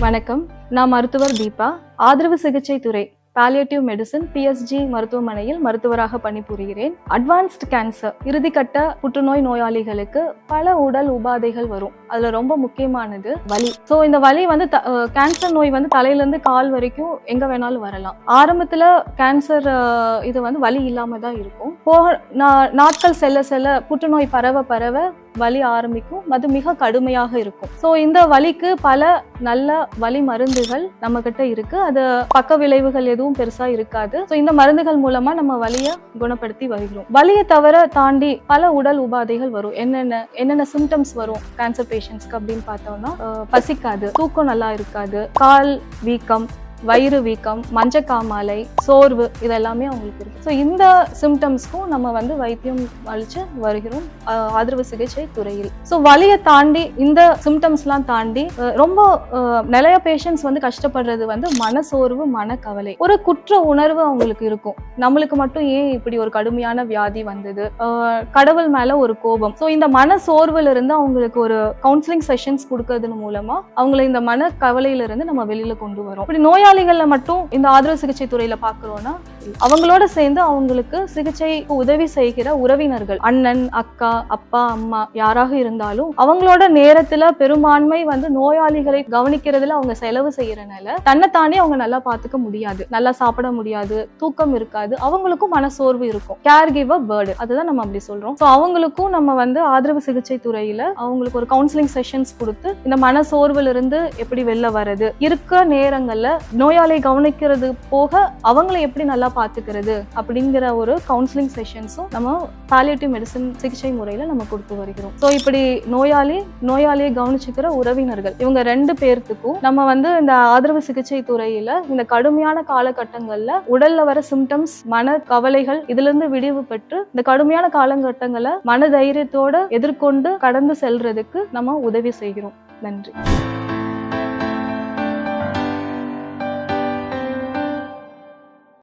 வணக்கம். நான் மருத்துவர் தீபா. ஆதரவு சிகிச்சை துறை பாலியேட்டிவ் மெடிசின் பிஎஸ்ஜி மருத்துவமனையில் மருத்துவராக பணிபுரிகிறேன். அட்வான்ஸ்டு கேன்சர் இறுதிக்கட்ட புற்றுநோய் நோயாளிகளுக்கு பல உடல் உபாதைகள் வரும். அதுல ரொம்ப முக்கியமானது வலி. ஸோ இந்த வலி வந்து கேன்சர் நோய் வந்து தலையிலேருந்து கால் வரைக்கும் எங்க வேணாலும் வரலாம். ஆரம்பத்துல கேன்சர் இது வந்து வலி இல்லாம தான் இருக்கும். நாட்கள் செல்ல செல்ல புற்றுநோய் பரவ வலி ஆரம்பிக்கும். அது மிக கடுமையாக இருக்கும். ஸோ இந்த வலிக்கு பல நல்ல வலி மருந்துகள் நம்ம கிட்ட இருக்கு. அது பக்க விளைவுகள் எதுவும் பெருசா இருக்காது. ஸோ இந்த மருந்துகள் மூலமா நம்ம வலியை குணப்படுத்தி வருகிறோம். வலியை தவிர தாண்டி பல உடல் உபாதைகள் வரும். என்னென்ன சிம்டம்ஸ் வரும் கேன்சர் பேஷண்ட்ஸ்க்கு அப்படின்னு பார்த்தோம்னா, பசிக்காது, தூக்கம் நல்லா இருக்காது, கால் வீக்கம், வயிறு வீக்கம், மஞ்சக்காமாலை, சோர்வு, இதெல்லாமே அவங்களுக்கு இருக்கு. ஸோ இந்த சிம்டம்ஸ்க்கும் நம்ம வந்து வைத்தியம் அளிச்சு வருகிறோம் ஆதரவு சிகிச்சை துறையில். ஸோ வலியை தாண்டி இந்த சிம்டம்ஸ்லாம் தாண்டி ரொம்ப நிறைய பேஷண்ட்ஸ் வந்து கஷ்டப்படுறது வந்து மனசோர்வு, மனக்கவலை, ஒரு குற்ற உணர்வு அவங்களுக்கு இருக்கும். நம்மளுக்கு மட்டும் ஏன் இப்படி ஒரு கடுமையான வியாதி வந்தது, கடவுள் மேல ஒரு கோபம். ஸோ இந்த மனசோர்வுல இருந்து அவங்களுக்கு ஒரு கவுன்சிலிங் செஷன்ஸ் கொடுக்கறது மூலமா அவங்களை இந்த மன கவலையில இருந்து நம்ம வெளியில கொண்டு வரோம். இப்படி நோயாளிகள்ல மட்டும் இந்த ஆதரவு சிகிச்சை துறையில பாக்குறோம்னா, அவங்களோட சேர்ந்து அவங்களுக்கு சிகிச்சைக்கு உதவி செய்கிற உறவினர்கள், அண்ணன், அக்கா, அப்பா, அம்மா யாராக இருந்தாலும் அவங்களோட நேரத்துல பெரும்பான்மை வந்து நோயாளிகளை கவனிக்கிறதுல அவங்க செலவு செய்யறதுனால தன்னைத்தானே அவங்க நல்லா பாத்துக்க முடியாது, நல்லா சாப்பிட முடியாது, தூக்கம் இருக்காது, அவங்களுக்கும் மனசோர்வு இருக்கும். கேர் கிவர் பேர்டு, அதுதான் நம்ம அப்படி சொல்றோம். ஸோ அவங்களுக்கும் நம்ம வந்து ஆதரவு சிகிச்சை துறையில அவங்களுக்கு ஒரு கவுன்சிலிங் செஷன்ஸ் கொடுத்து இந்த மனசோர்வுல இருந்து எப்படி வெளில வர்றது, இருக்க நேரங்கள்ல நோயாளியை கவனிக்கிறது போக அவங்களை எப்படி நல்லா பாத்துக்கிறது அப்படிங்கிற ஒரு கவுன்சிலிங் செஷன்ஸும் நம்ம பாலியேட்டிவ் மெடிசின் சிகிச்சை முறையில நம்ம கொடுத்து வருகிறோம். ஸோ இப்படி நோயாளியை கவனிச்சுக்கிற உறவினர்கள், இவங்க 2 பேர்த்துக்கும் நம்ம வந்து இந்த ஆதரவு சிகிச்சை துறையில இந்த கடுமையான காலகட்டங்கள்ல உடல்ல வர சிம்டம்ஸ், மன கவலைகள், இதுல இருந்து விடிவு பெற்று இந்த கடுமையான காலகட்டங்களை மன தைரியத்தோட எதிர்கொண்டு கடந்து செல்றதுக்கு நம்ம உதவி செய்கிறோம். நன்றி.